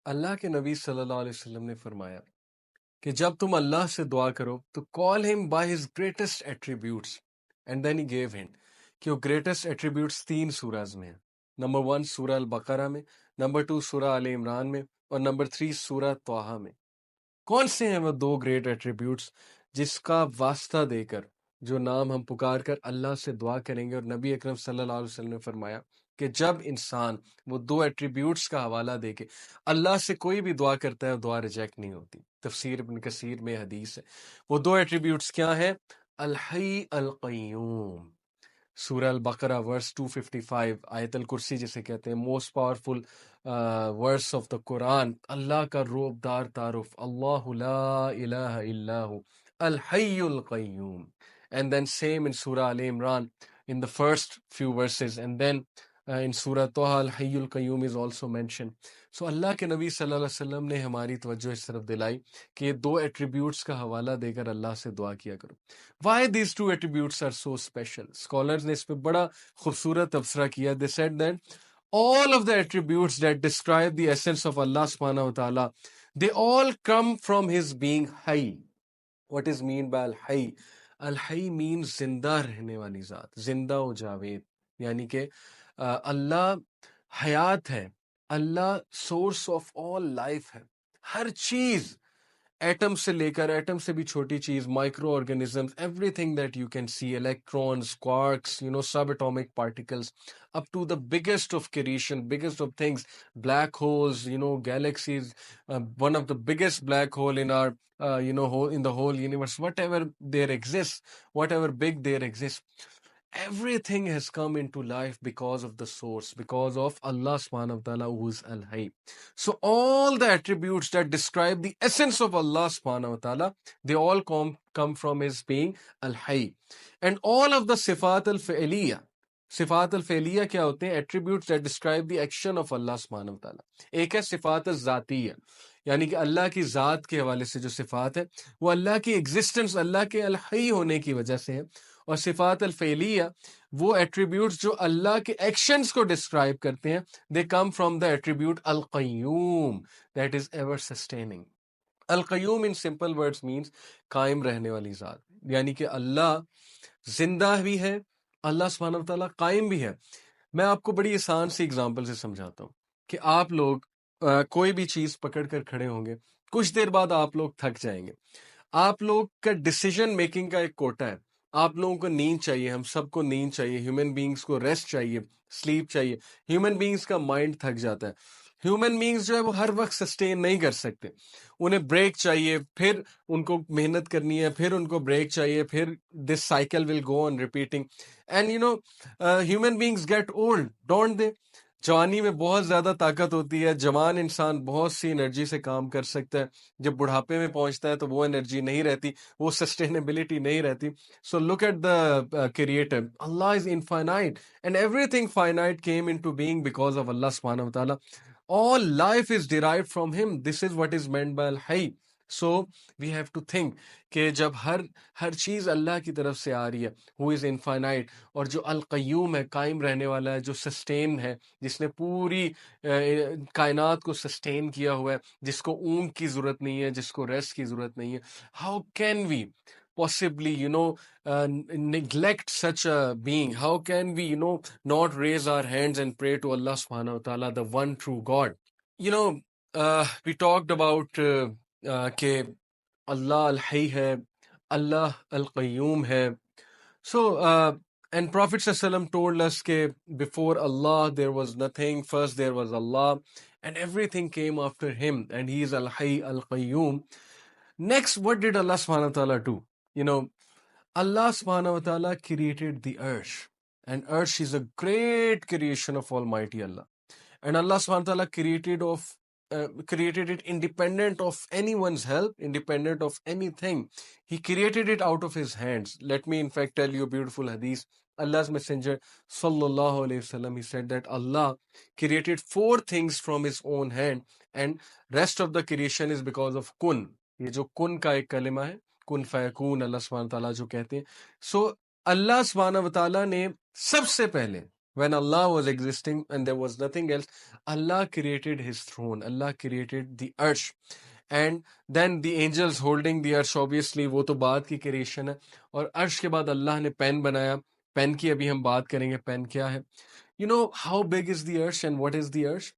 अल्लाह के नबी सल्लल्लाहु अलैहि वसल्लम ने फरमाया कि जब तुम अल्लाह से दुआ करो तो call him by his greatest attributes and then he gave hint कि वो ग्रेटेस्ट एट्रीब्यूट्स 3 सूराज में है। नंबर 1 सूरा अल बकरा में, नंबर 2 सूरा अल इमरान में और नंबर 3 सूरा तौहा में। कौन से हैं वो 2 ग्रेट एट्रीब्यूट्स जिसका वास्ता देकर जो नाम हम पुकार कर अल्लाह से दुआ करेंगे। और नबी अकरम सल्लल्लाहु अलैहि वसल्लम ने फरमाया कि जब इंसान वो 2 एट्रीब्यूट्स का हवाला देके अल्लाह से कोई भी दुआ करता है, दुआ रिजेक्ट नहीं होती। तफसीर इब्न कसीर में हदीस है। वो 2 एट्रीब्यूट्स क्या हैं? अल हई अल कय्यूम, सूरह अल बकरा वर्स 255, आयतल कुर्सी जिसे कहते हैं, most powerful verse of the Quran. अल्लाह का रोबदार तारुफ, अल्लाहु ला इलाहा इल्लाहु अल हय्युल कय्यूम। एंड देन सेम इन सूरह अल Imran in the first few verses, and then in Surah Toha al Hayyul Qayyum is also mentioned. So अल्लाह के नबी सल्लल्लाहु अलैहि वसल्लम ने हमारी तवज्जो इस तरफ दिलाई कि ये 2 एट्रीब्यूट्स का हवाला देकर अल्लाह से दुआ किया करो। Why these 2 attributes are so special? Scholars ने इस पे बड़ा खूबसूरत तबसरा किया। They said that all of the attributes that describe the essence of Allah subhanahu wa ta'ala, they all come from his being Hayy. What is mean by al-Hayy? Al-Hayy means जिंदा रहने वाली ज़ात, जिंदा व जावेद। यानी कि अल्लाह हयात है, अल्लाह सोर्स ऑफ ऑल लाइफ है। हर चीज, एटम से लेकर, एटम से भी छोटी चीज, microorganisms, everything that you can see, electrons, quarks, subatomic particles, up to the biggest of creation, biggest of things, black holes, galaxies, one of the biggest black hole in our whole, in the whole universe, whatever there exists, whatever big there exists, everything has come into life because of the source, because of Allah subhanahu wa ta'ala, who is al-Hayy. So all the attributes that describe the essence of Allah subhanahu wa ta'ala, they all come from his being al-Hayy. And all of the sifat al-fi'liya, सिफात अल फेलिया क्या होते हैं? Attributes that describe the action of Allah सुब्हानहू व तआला। एक है सिफात ज़ातिया, यानी कि अल्लाह की ज़ात के हवाले से जो सिफात है वो अल्लाह की एग्जिस्टेंस, अल्लाह के अल हई होने की वजह से है। और सिफात अल फेलिया वो एट्रीब्यूट्स जो अल्लाह के एक्शंस को डिस्क्राइब करते हैं, they come from the attribute अल कय्यूम, दैट इज एवर सस्टेनिंग। अल कय्यूम इन सिंपल वर्ड्स मींस कायम रहने वाली ज़ात, यानी कि अल्लाह जिंदा भी है, अल्लाह सुब्हानहू व तआला कायम भी है। मैं आपको बड़ी आसान सी एग्जांपल से समझाता हूँ कि आप लोग कोई भी चीज पकड़ कर खड़े होंगे, कुछ देर बाद आप लोग थक जाएंगे। आप लोग का डिसीजन मेकिंग का एक कोटा है। आप लोगों को नींद चाहिए, हम सबको नींद चाहिए, ह्यूमन बीइंग्स को रेस्ट चाहिए, स्लीप चाहिए। ह्यूमन बीइंग्स का माइंड थक जाता है। ह्यूमन बीइंग्स जो है वो हर वक्त सस्टेन नहीं कर सकते, उन्हें ब्रेक चाहिए, फिर उनको मेहनत करनी है, फिर उनको ब्रेक चाहिए, फिर this cycle will go on repeating. And human beings get old, don't they? जवानी में बहुत ज्यादा ताकत होती है, जवान इंसान बहुत सी एनर्जी से काम कर सकता है। जब बुढ़ापे में पहुंचता है तो वो एनर्जी नहीं रहती, वो सस्टेनेबिलिटी नहीं रहती। So look at the creator, Allah is infinite and everything finite came into being because of Allah सुब्हानहू व तआला। All life is derived from him. This is what is meant by al-hayy. So we have to think कि जब हर चीज अल्लाह की तरफ से आ रही है, हु इज इनफाइनाइट, और जो अल कय्यूम है, कायम रहने वाला है, जो सस्टेन है, जिसने पूरी कायनात को सस्टेन किया हुआ है, जिसको ऊँग की जरूरत नहीं है, जिसको रेस्ट की जरूरत नहीं है, how can we possibly neglect such a being? How can we not raise our hands and pray to Allah subhanahu wa ta'ala, the one true God? We talked about कि Allah al-Hayy hai, Allah al-Qayyum hai. So and Prophet ﷺ told us that before Allah there was nothing, first there was Allah, and everything came after him, and he is al-Hayy al-Qayyum. Next, what did Allah subhanahu wa ta'ala do? Allah subhanahu wa ta'ala created the earth, and earth is a great creation of Almighty Allah. And Allah subhanahu wa ta'ala created it independent of anyone's help, independent of anything. He created it out of his hands. Let me in fact tell you a beautiful hadith. Allah's Messenger sallallahu alaihi wasallam, he said that Allah created 4 things from his own hand, and rest of the creation is because of kun. ये जो kun का एक कलिमा है, कुन फयकून, अल्लाह सुब्हानहू व तआला जो कहते हैं। सो अल्लाह सुब्हानहू व तआला ने सबसे पहले, When Allah was existing and there was nothing else, Allah created his throne, Allah created the arsh, and then the angels holding the arsh, obviously वो तो बाद की creation है, और अर्श के बाद अल्लाह ने पेन बनाया. पेन की अभी हम बात करेंगे, पेन क्या है. You know how big is the arsh and what is the arsh?